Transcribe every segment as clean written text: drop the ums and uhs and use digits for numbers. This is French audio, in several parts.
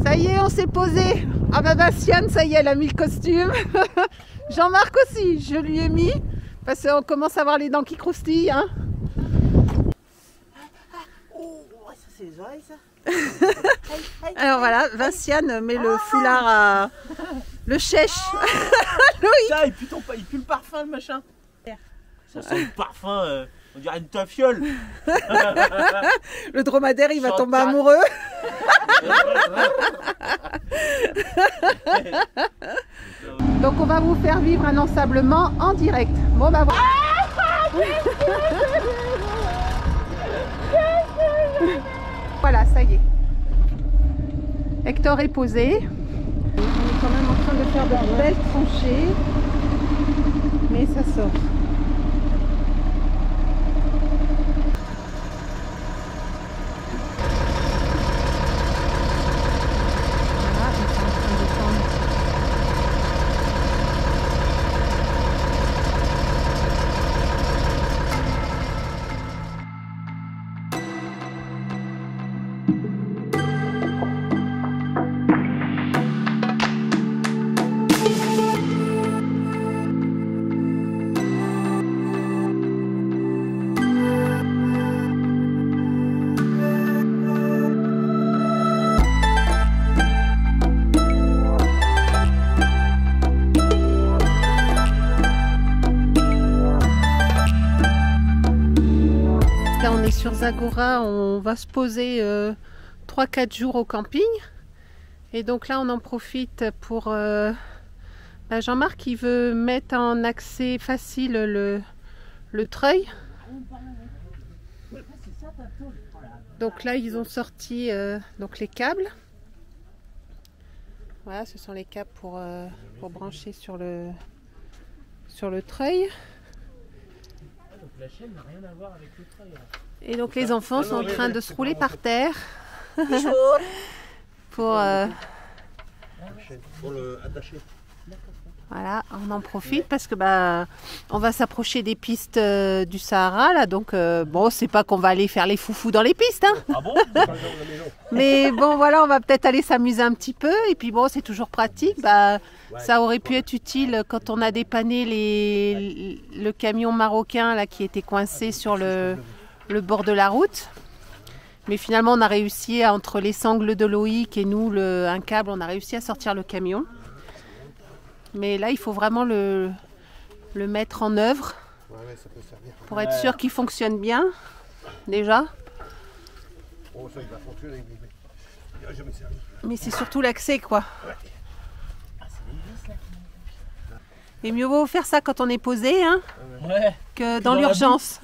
Ça y est, on s'est posé. Ah bah Bastiane, ça y est, elle a mis le costume. Jean-Marc aussi, je lui ai mis. Parce qu'on commence à avoir les dents qui croustillent. Hein. Oh, ça c'est les oreilles ça. Alors voilà, Bastiane met le foulard à... Le chèche. Ça, il pue le parfum le machin. Ça sent le parfum, on dirait une tafiole. Le dromadaire, il va tomber amoureux. Donc on va vous faire vivre un ensablement en direct. Bon bah voilà. Voilà, ça y est. Hector est posé. On est quand même en train de faire de belles tranchées. Mais ça sort. Là on est sur Zagora, on va se poser 3-4 jours au camping. Et donc là on en profite pour... Jean-Marc il veut mettre en accès facile le treuil. Donc là ils ont sorti donc les câbles. Voilà, ce sont les câbles pour brancher sur le treuil. Donc la chaîne n'a rien à voir avec le treuil. Et donc les enfants sont en train de se rouler par terre pour le attacher. Voilà, on en profite parce que on va s'approcher des pistes du Sahara là, donc bon, c'est pas qu'on va aller faire les foufous dans les pistes, hein. Ah bon? Mais bon, voilà, on va peut-être aller s'amuser un petit peu et puis bon, c'est toujours pratique. Ça aurait pu être utile quand on a dépanné le camion marocain là qui était coincé sur le bord de la route. Mais finalement, on a réussi entre les sangles de Loïc et nous, un câble, on a réussi à sortir le camion. Mais là, il faut vraiment le mettre en œuvre Ça peut servir. pour être sûr qu'il fonctionne bien, déjà. Oh, ça, il va fonctionner, mais il n'a jamais servi. Mais c'est surtout l'accès, quoi. Et mieux vaut faire ça quand on est posé, hein, que dans l'urgence.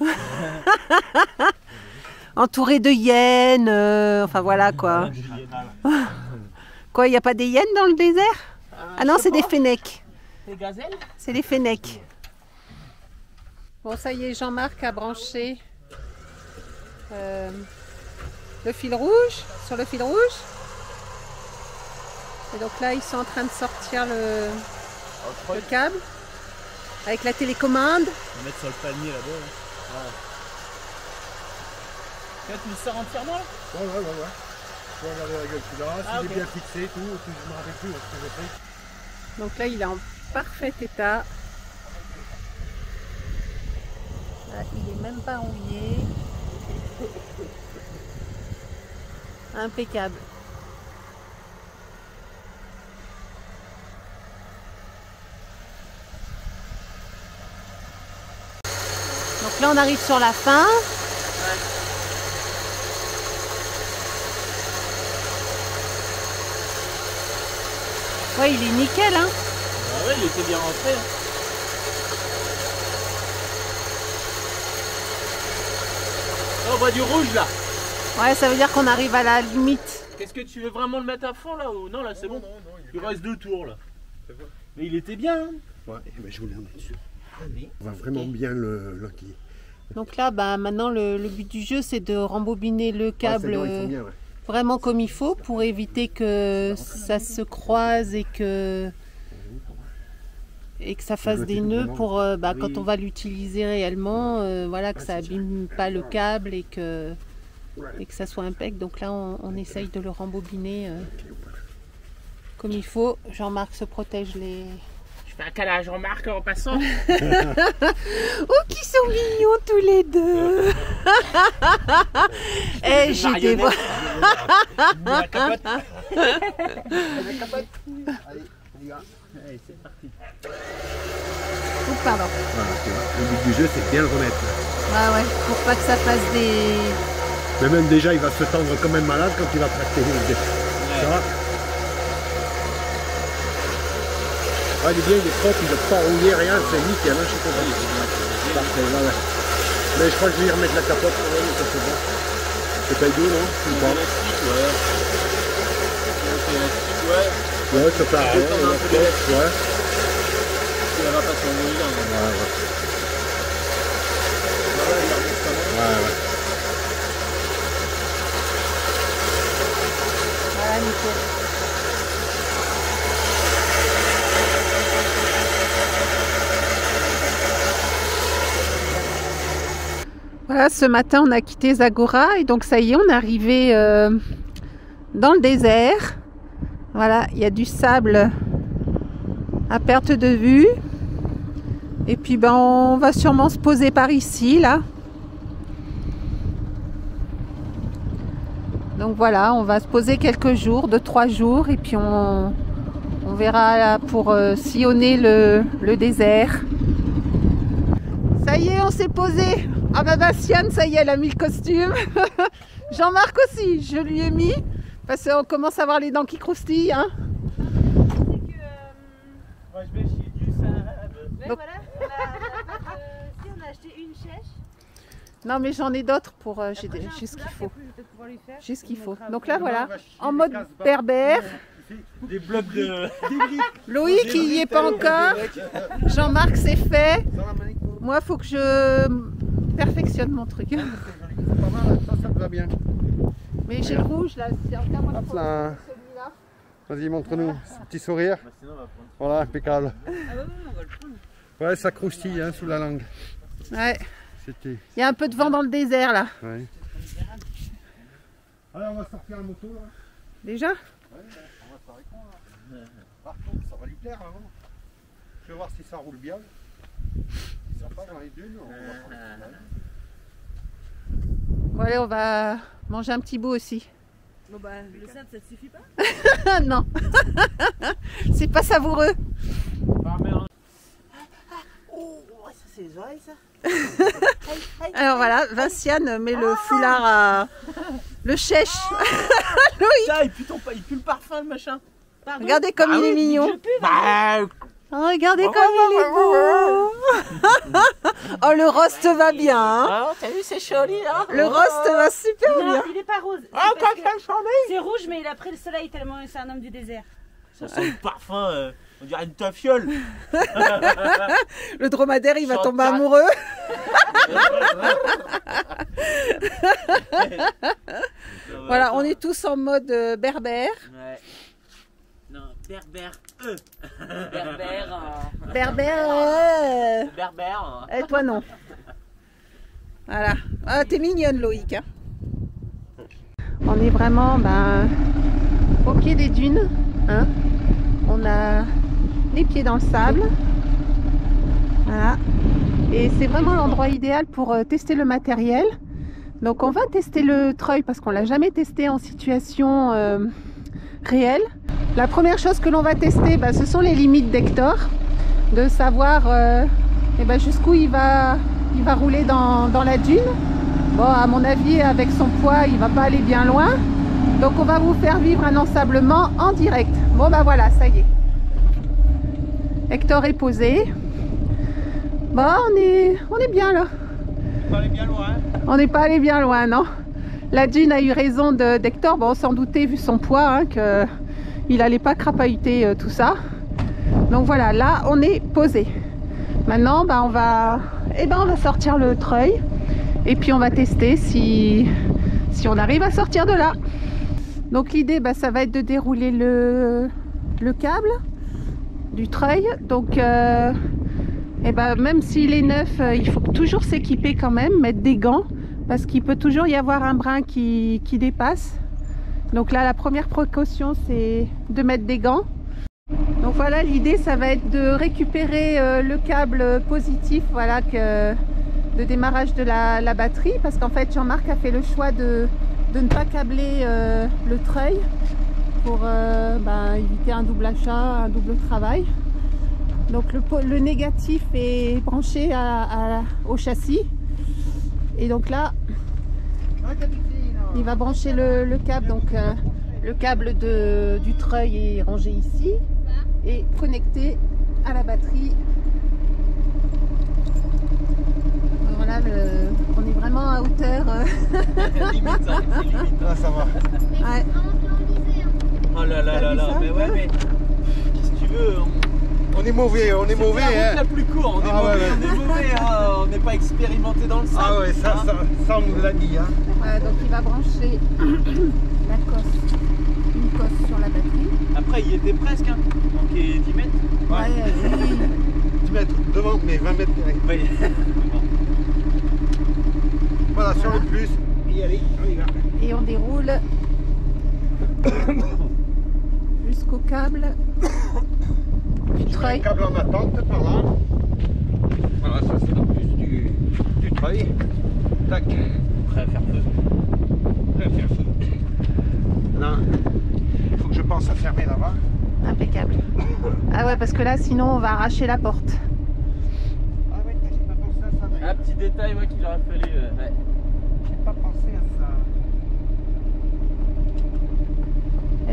Entouré de hyènes, enfin voilà, quoi. Quoi, il n'y a pas des hyènes dans le désert? Ah non, c'est des fennecs. Des gazelles? C'est des fennecs. Bon, ça y est, Jean-Marc a branché le fil rouge, sur le fil rouge. Et donc là, ils sont en train de sortir le câble avec la télécommande. On va mettre sur le panier là-bas. Ouais. Là, tu le sors entièrement là? Ouais. Je vais regarder la gueule celui-là, s'il est bien fixé et tout, je ne me rappelle plus ce que j'ai fait. Donc là, il est en parfait état. Là, il est même pas rouillé. Impeccable. Donc là, on arrive sur la fin. Ouais, il est nickel, hein. Ah ouais, il était bien rentré. Là, on voit du rouge là. Ouais, ça veut dire qu'on arrive à la limite. Qu'est-ce que tu veux vraiment le mettre à fond là ou non là c'est bon? Non, il reste 2 tours là. Mais il était bien. Hein. Ouais, mais je voulais en mettre sûr. On va vraiment bien l'enquiller. Donc là, maintenant le but du jeu, c'est de rembobiner le câble vraiment comme il faut pour éviter que ça se croise et que ça fasse des nœuds pour quand on va l'utiliser réellement, voilà, que ça abîme pas le câble et que ça soit impec. Donc là, on essaye de le rembobiner comme il faut. Jean-Marc se protège les... Je fais un câlin à Jean-Marc en passant. Oh, qui sont mignons tous les deux. Eh, j'ai des voix. La capote. La capote. Allez, on y va. Allez, c'est parti. Oh, pardon. Voilà, tu vois. Le but du jeu, c'est de bien le remettre. Ah ouais, pour pas que ça fasse des... Mais même déjà, il va se tendre comme un malade quand il va tracter. Ça va. Ah, il est bien, il est propre, il ne pas rouiller, rien, c'est nickel, hein, je suis content. Parfait, voilà. Mais je crois que je vais y remettre la capote quand même, ça c'est bon. C'est pas idiot, non? Ouais, ça part rien. Ouais. Il va pas s'envoyer là. Ouais. Voilà, nickel. Voilà, ce matin on a quitté Zagora et donc ça y est, on est arrivé dans le désert. Voilà, il y a du sable à perte de vue. Et puis ben, on va sûrement se poser par ici, là. Donc voilà, on va se poser quelques jours, 2-3 jours, et puis on verra là, pour sillonner le désert. Ça y est, on s'est posé. Ah bah Bastiane, ça y est, elle a mis le costume. Jean-Marc aussi, je lui ai mis, parce qu'on commence à avoir les dents qui croustillent. Hein. Moi je vais chier du sable. Ouais, Donc... voilà, si on a acheté une chèche. Non mais j'en ai d'autres pour j'ai ce qu'il faut. J'ai ce qu'il faut. Donc là voilà, en mode berbère. Des blocs de... Loïc il n'y est pas encore. Jean-Marc c'est fait. Moi faut que je perfectionne mon truc. C'est pas mal, ça te va bien. Mais j'ai le rouge là, c'est encore moins Hop là. celui-là. Vas-y, montre-nous ce petit sourire. Sinon on va prendre. Voilà, impeccable. Ah bah oui, on va le prendre. Ouais, ça croustille hein, sous la langue. Ouais. C'était. Il y a un peu de vent dans le désert là. Ouais. Allez, on va sortir la moto là. Déjà? Ouais, on va se faire con là. Par contre, ça va lui plaire avant. Je vais voir si ça roule bien. Si ça passe dans les dunes, on va prendre. Bon allez, on va manger un petit bout aussi. Bon bah, le sable ça te suffit pas? Non. C'est pas savoureux. Oh, ça c'est les oreilles ça. Alors voilà, Vinciane met le foulard à... le chèche. Putain, il pue le parfum le machin. Pardon. Regardez comme il est mignon. Bah, Oh, regardez comme il est beau. Oh, le roast va bien. Hein. oh, t'as vu, c'est joli là. Le roast va super Non, bien. il est pas rose. Ah, C'est parce quand que ça chambé. c'est rouge, mais il a pris le soleil tellement c'est un homme du désert. Ça sent le parfum, on dirait une tafiole. Le dromadaire, il va Chante tomber pas. amoureux. Voilà, on est tous en mode berbère. Ouais. Non, berbère. Berbère. Berbère. Berbère. Et toi non. Voilà. Ah, t'es mignonne Loïc. Hein. On est vraiment au pied des dunes. Hein. On a les pieds dans le sable. Voilà. Et c'est vraiment l'endroit idéal pour tester le matériel. Donc on va tester le treuil parce qu'on ne l'a jamais testé en situation réelle. La première chose que l'on va tester, ce sont les limites d'Hector. De savoir jusqu'où il va rouler dans la dune. Bon, à mon avis, avec son poids, il ne va pas aller bien loin. Donc on va vous faire vivre un ensablement en direct. Bon voilà, ça y est. Hector est posé. Bon, on est bien là. On va aller bien loin. On n'est pas allé bien loin, non. La dune a eu raison d'Hector. Bon, on s'en doutait vu son poids, qu'il n'allait pas crapahuter tout ça. Donc voilà, là, on est posé. Maintenant, on va sortir le treuil. Et puis, on va tester si on arrive à sortir de là. Donc, l'idée, ça va être de dérouler le câble du treuil. Donc, même s'il est neuf, il faut toujours s'équiper quand même, mettre des gants. Parce qu'il peut toujours y avoir un brin qui dépasse. Donc là, la première précaution, c'est de mettre des gants. Donc voilà, l'idée ça va être de récupérer le câble positif, voilà, de démarrage de la batterie, parce qu'en fait Jean-Marc a fait le choix de ne pas câbler le treuil pour éviter un double achat, un double travail. Donc le négatif est branché au châssis, et donc là il va brancher le câble, donc le câble du treuil est rangé ici et connecté à la batterie. Voilà, on est vraiment à hauteur. Limite, hein, c'est limite. Là, ça va. Ouais. Oh là là là là, mais ouais, mais qu'est-ce que tu veux? On est mauvais, on est mauvais. C'est la route Hein. la plus courte, on est Ah, mauvais, ouais, on est mauvais, hein. On n'est pas expérimenté dans le sable. Ah ouais, ça on nous l'a dit. Hein. Voilà, donc il va brancher la cosse, une cosse sur la batterie. Après, il y était presque, hein. Il manquait 10 mètres. Ouais, oui. 10 mètres devant, mais 20 mètres derrière. Ouais. Voilà, sur le plus. Et allez, on y va. Et on déroule jusqu'au câble du Tu mets treuil. le câble en attente par là. Voilà, ça c'est le plus du treuil. Tac. Prêt à faire feu. Prêt à faire feu. Là, il faut que je pense à fermer là-bas. Impeccable. Ah ouais, parce que là sinon on va arracher la porte. Ah ouais, j'ai pas pensé à ça. Un petit détail ouais, qu'il aurait fallu. Ouais. J'ai pas pensé à ça.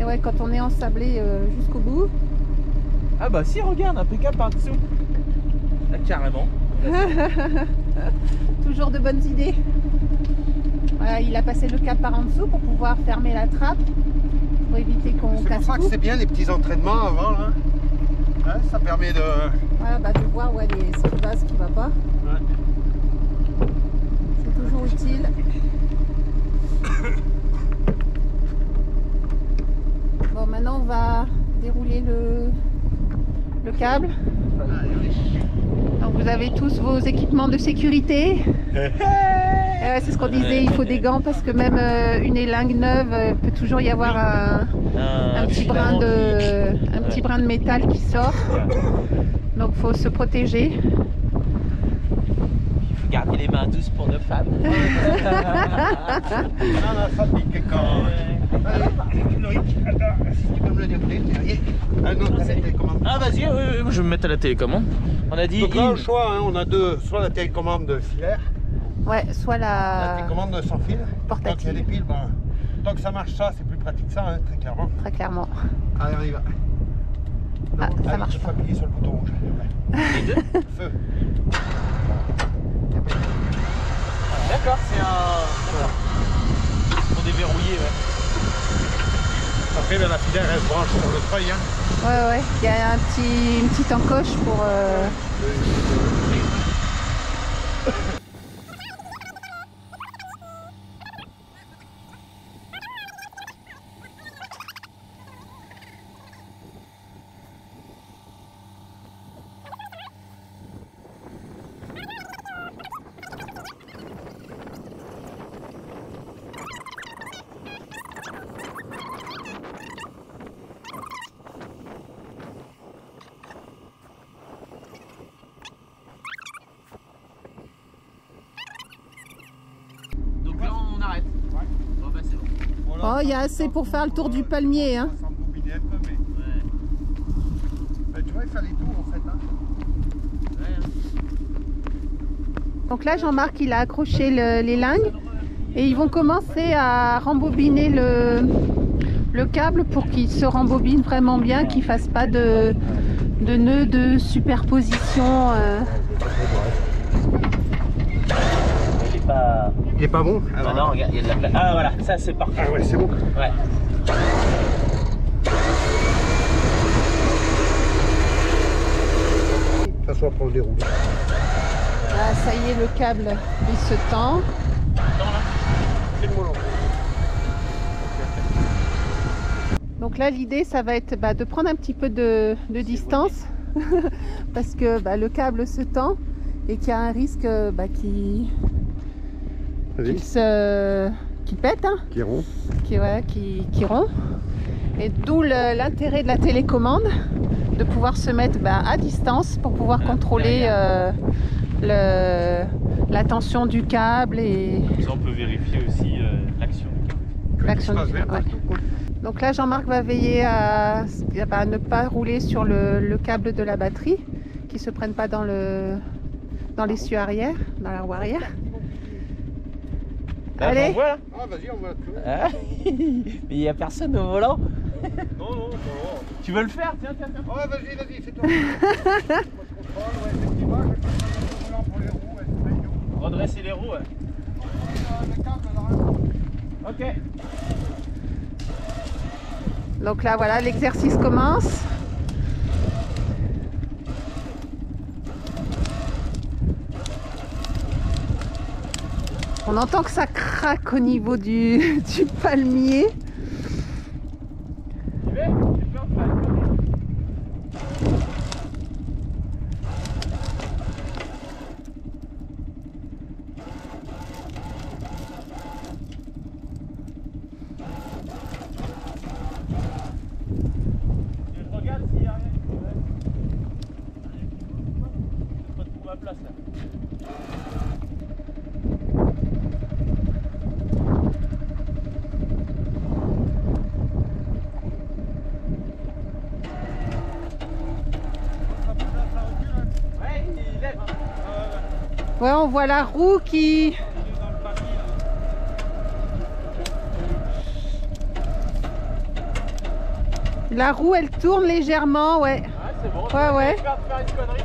Et ouais, quand on est ensablé jusqu'au bout. Ah bah si, regarde, impeccable par dessous. Là, carrément. Toujours de bonnes idées. Voilà, il a passé le câble par en dessous pour pouvoir fermer la trappe, pour éviter qu'on C'est casse pour ça que tout. c'est bien les petits entraînements avant là. Hein, ça permet de. Voilà, de voir ce qui va pas. Ouais. C'est toujours utile. Bon, maintenant on va dérouler le câble. Donc vous avez tous vos équipements de sécurité. Ouais, c'est ce qu'on disait, il faut des gants parce que même une élingue neuve, peut toujours y avoir un petit brin de métal qui sort. Donc il faut se protéger. Il faut garder les mains douces pour nos femmes. Non, ça pique quand. Allez, Loïc, attends, si tu peux me le dérouler, derrière. Ah non, c'est la télécommande. Ah vas-y, moi je vais me mettre à la télécommande. On a dit Donc là, le choix, hein, on a deux, soit la télécommande de filaire, Ouais, soit la télécommande sans fil. portative. Donc il y a des piles, bon, tant que ça marche ça, c'est plus pratique que ça, hein, très clairement. Très clairement. Allez, on y va. Ah, Donc, ça allez, marche il faut pas. appuyer sur le bouton rouge. les deux. Feu. D'accord, c'est pour déverrouiller, ouais. Après, ben, la filaire, elle se branche sur le treuil. Hein. Ouais, il y a une petite encoche pour... Donc là on arrête. Ouais. Bon bah c'est bon. Oh, il y a assez pour faire le tour du palmier, hein. On va s'embobiner un peu, mais. Ouais. Ben, tu vois, il fallait tout en fait. Hein. Ouais, hein. Donc là, Jean-Marc, il a accroché les lingues et ils vont commencer à rembobiner le câble pour qu'il se rembobine vraiment bien, qu'il ne fasse pas de nœuds de superposition. Il est pas. Il est pas bon. Ah non, regarde, il y a de la place. Ah voilà, ça c'est parfait. Ah ouais, c'est bon. Ouais. Ça soit pour le déroulé. Ah, ça y est, le câble, il se tend. C'est le molon. Donc là, l'idée, ça va être de prendre un petit peu de distance parce que le câble se tend et qu'il y a un risque qu'il pète, hein, Qui rond. qui rompt. Et d'où l'intérêt de la télécommande de pouvoir se mettre à distance pour pouvoir contrôler la tension du câble et Ça, on peut vérifier aussi l'action du câble. l'action du câble. Ouais. Donc là, Jean-Marc va veiller à ne pas rouler sur le câble de la batterie, qui ne se prenne pas dans l'essieu arrière, dans la roue arrière. Là, Allez. j'envoie, là. Ah, vas-y, on va tout. Ah, mais il n'y a personne au volant. Non. Tu veux le faire? Tiens. Oh, vas-y, fais-toi. Moi, je contrôle, ouais, effectivement, je contrôle le volant pour les roues, ouais, c'est idiot. Redresser les roues, ouais. Le câble, là. Ok. Donc là, voilà, l'exercice commence. On entend que ça craque au niveau du palmier. Tu veux en faire? Je regarde s'il n'y a rien qui me je pas trouver ma place là. Ouais, il lève. Ouais, on voit la roue qui... La roue, elle tourne légèrement, ouais. Ah, c'est bon. Ouais. Faire une connerie.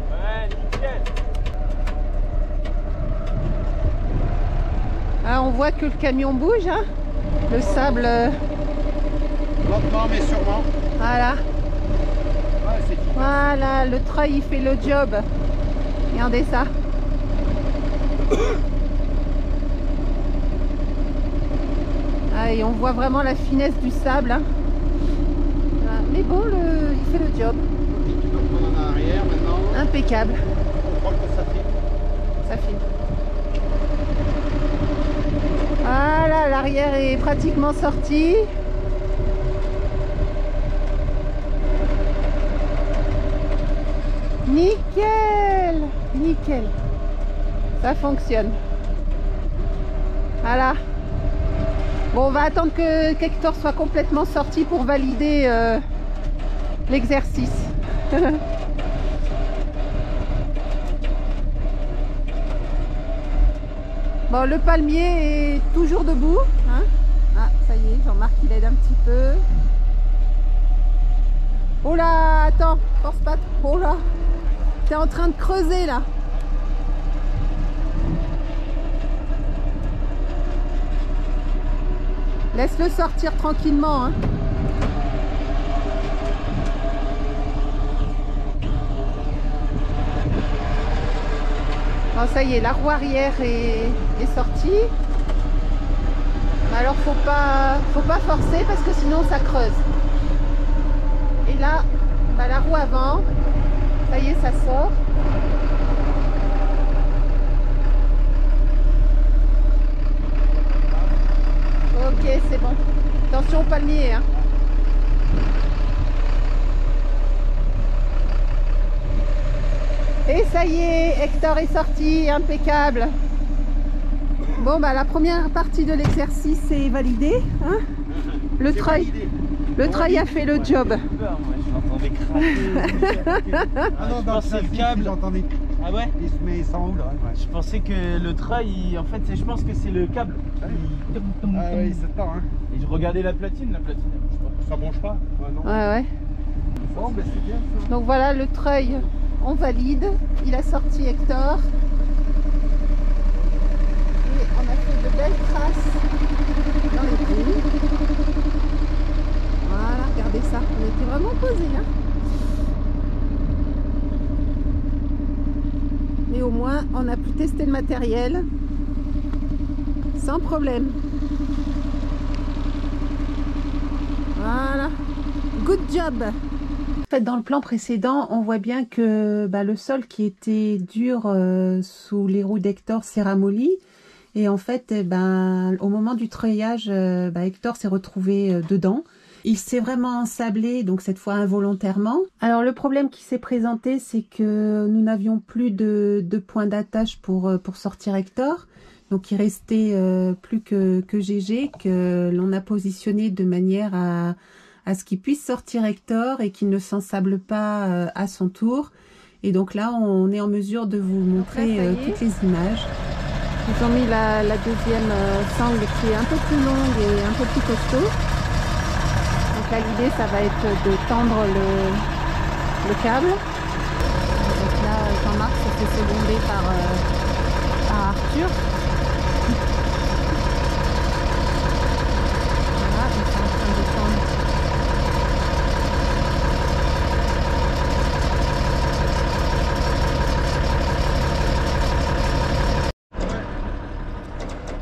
Ouais, nickel. Ah, on voit que le camion bouge, hein. Le sable... Lentement, mais sûrement. Voilà. Ouais, c'est efficace. Voilà, le treuil, il fait le job. Regardez ça. Ah, et on voit vraiment la finesse du sable, hein. Voilà. Mais bon, il fait le job. Tu dois prendre en arrière maintenant. Impeccable. On contrôle que ça filme. Ça filme. Voilà, l'arrière est pratiquement sorti. Nickel. Ça fonctionne. Voilà. Bon, on va attendre que Hector soit complètement sorti pour valider l'exercice. Bon, le palmier est toujours debout, hein. Ah, ça y est, Jean-Marc il aide un petit peu. Oh là, attends, force pas trop. Oh là, t'es en train de creuser là. Laisse-le sortir tranquillement, hein. Bon, ça y est, la roue arrière est sortie. Alors faut pas forcer parce que sinon ça creuse. Et là, la roue avant, ça y est, ça sort. Ok, c'est bon. Attention au palmier, hein. Et ça y est, Hector est sorti, impeccable. Bon, la première partie de l'exercice est validée, hein. Le treuil a fait le job. J'entendais craquer. Ah non, Je dans pensais le câble. j'entendais. Ah ouais? Il se met sans roule, ouais. Je pensais que le treuil, en fait, je pense que c'est le câble. Ah oui, il se tend, hein. Et je regardais la platine elle bouge pas. Ça bronche pas? Ouais, non. Ouais. Bon, ben c'est bien ça. Donc voilà, le treuil, on valide. Il a sorti Hector. Et on a fait de belles traces dans les roues. Voilà, regardez ça. On était vraiment posés, hein. Et au moins, on a pu tester le matériel sans problème. Voilà. Good job. En fait, dans le plan précédent, on voit bien que le sol qui était dur sous les roues d'Hector s'est ramolli. Et en fait, au moment du treuillage, Hector s'est retrouvé dedans. Il s'est vraiment ensablé, donc cette fois involontairement. Alors le problème qui s'est présenté, c'est que nous n'avions plus de point d'attache pour sortir Hector. Donc il restait plus que GG, que l'on a positionné de manière à ce qu'il puisse sortir Hector et qu'il ne s'ensable pas à son tour. Et donc là, on est en mesure de vous montrer toutes les images. Ils ont mis la deuxième sangle qui est un peu plus longue et un peu plus costaud. Donc là, l'idée, ça va être de tendre le câble. Donc là, Jean-Marc se fait seconder par Arthur. Voilà, ils sont en train de tendre.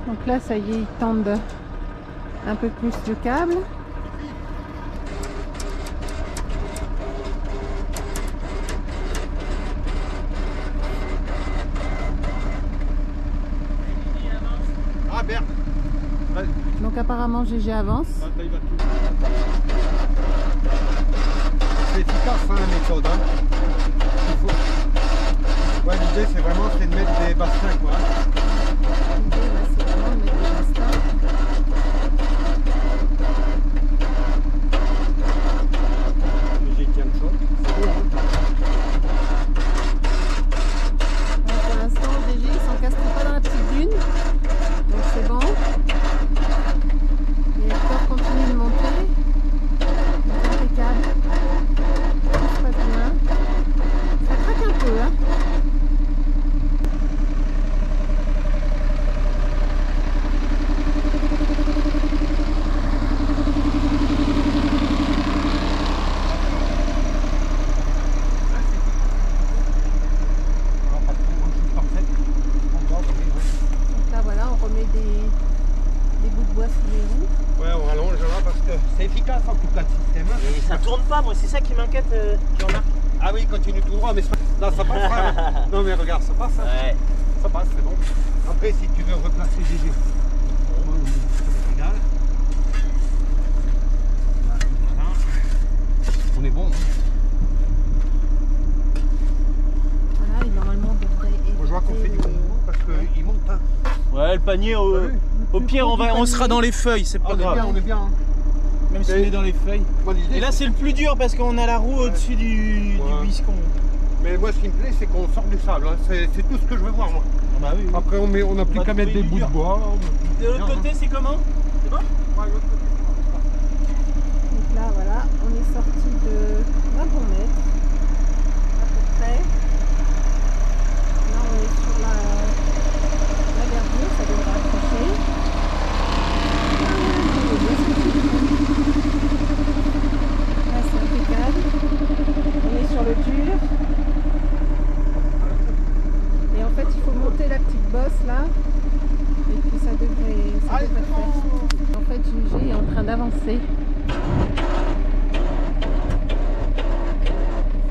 Donc là, ça y est, ils tendent un peu plus le câble. Ah merde. Donc apparemment, GG avance. C'est efficace hein, la méthode. Hein. Ouais, l'idée c'est vraiment de mettre des bastins quoi. L'idée là, c'est vraiment de mettre des bastins. J'ai tiens le choc. C'est bon. Donc, pour l'instant, GG il s'encastre pas dans la petite dune. Donc c'est bon. Et Hector continue de monter. Donc, impeccable. Tout se passe bien. Ça craque un peu, hein. Donc là voilà, on remet des bouts de bois sous les roues. Ouais, on rallonge là parce que c'est efficace en tout cas le système. Hein. Et ça tourne pas, moi, c'est ça qui m'inquiète, Jean-Marc. Ah oui, continue tout droit, mais là ça passe. Hein. Non mais regarde, ça passe. Hein. Ouais. Ça passe, c'est bon. Après, si tu veux replacer GG, on est bon. Hein. Voilà, et normalement on devrait éviter... Moi, je vois qu'on fait du bon boulot parce qu'il monte. Hein. Ouais, le panier, au pire, on sera dans les feuilles, c'est pas On est grave. bien, on est bien. Hein. Même si on est dans les feuilles. Moi, l'idée, Et là, c'est le plus dur parce qu'on a la roue au-dessus du biscon. mais moi, ce qui me plaît, c'est qu'on sort du sable. Hein. C'est tout ce que je veux voir, moi. Bah oui, oui. Après, on n'a plus va qu'à mettre trouver des du bouts de dur. bois. De l'autre côté, c'est comment? C'est bon? Ouais, l'autre côté, Donc là voilà, on est sorti de 20 bon mètre à peu près. Là on est sur la verdure, ça devrait accrocher. Là c'est impeccable. On est sur le dur. Et en fait il faut monter la petite bosse là. Et puis ça devrait le faire. En fait GG est en train d'avancer.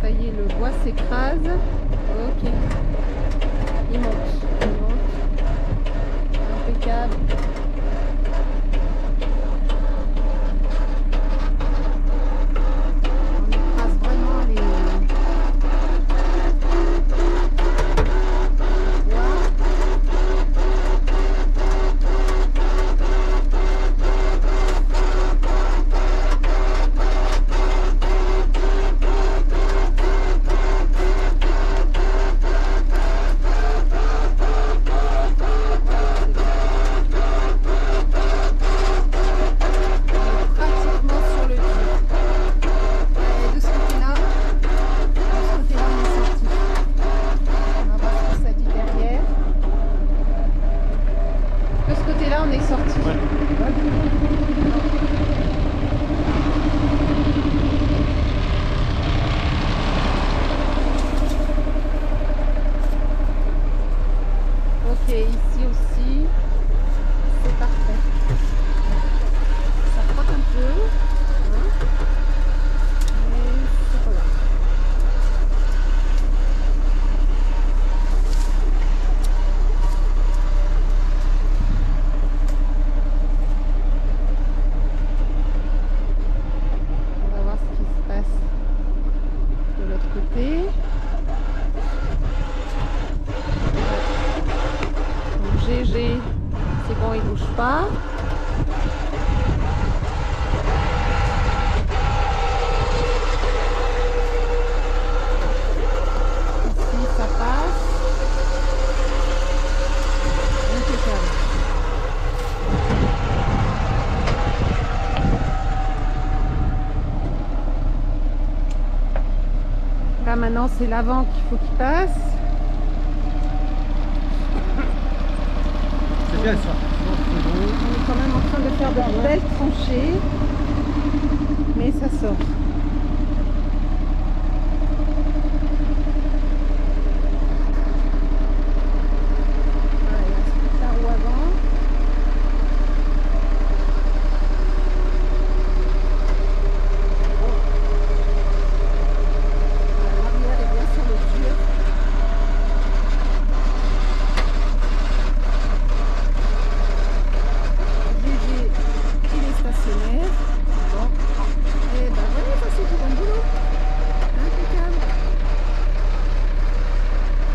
Ça y est, le bois s'écrase. Ok. Il monte. Impeccable. On écrase vraiment les bois. Là maintenant c'est l'avant qu'il faut qu'il passe. C'est bien ça. On est quand même en train de faire de belles tranchées. Mais ça sort. Voilà, il reste la roue avant. L'arrière est bien sur le dur. GG, il est stationnaire. Bon. Et ben voilà, ça c'est du bon boulot. Impeccable.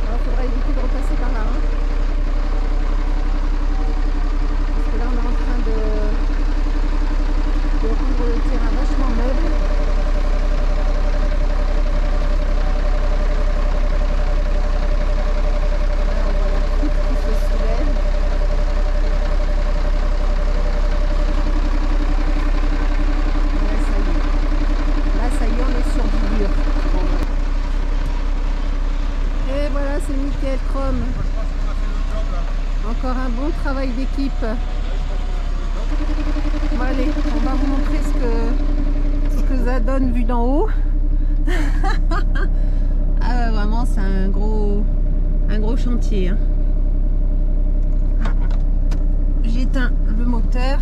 Alors il faudra éviter de repasser par là. Hein. Parce que là on est en train de rendre le terrain vachement meuble. Et voilà, c'est nickel, Chrome. Encore un bon travail d'équipe. Bon, allez, on va vous montrer ce que ça donne vu d'en haut. Ah, vraiment, c'est un gros chantier. Hein. J'éteins le moteur.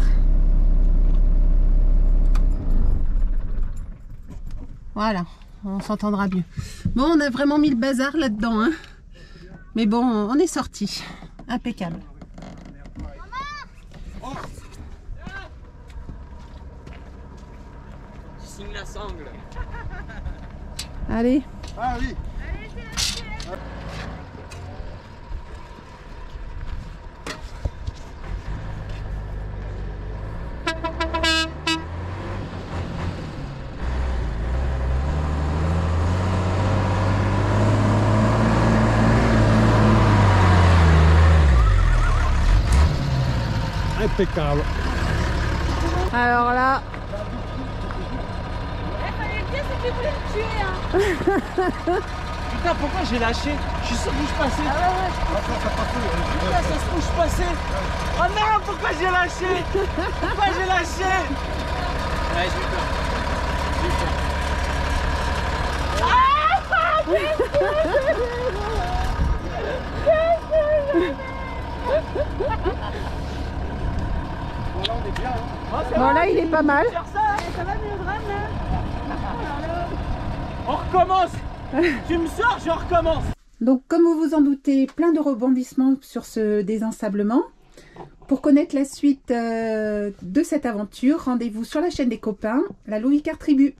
Voilà, on s'entendra mieux. Bon, on a vraiment mis le bazar là-dedans, hein. Mais bon, on est sorti. Impeccable. Signe la sangle. Allez. Ah oui. Impeccable. Alors là, Il fallait le dire si tu voulais me tuer, hein. Putain, pourquoi j'ai lâché? Je suis sûr que je passais. Ah ouais, Putain, ça se trouve, je passais. Oh non, pourquoi j'ai lâché? Pourquoi j'ai lâché? Ouais, j'ai eu peur. J'ai eu peur. Bon là on est bien. Hein. Oh, c'est bon vrai, là il est pas mal. faire ça. ça va mieux drame là. On recommence. Tu me sors, je recommence. Donc comme vous vous en doutez, plein de rebondissements sur ce désensablement. Pour connaître la suite de cette aventure, rendez-vous sur la chaîne des copains, la Louis Car Tribu.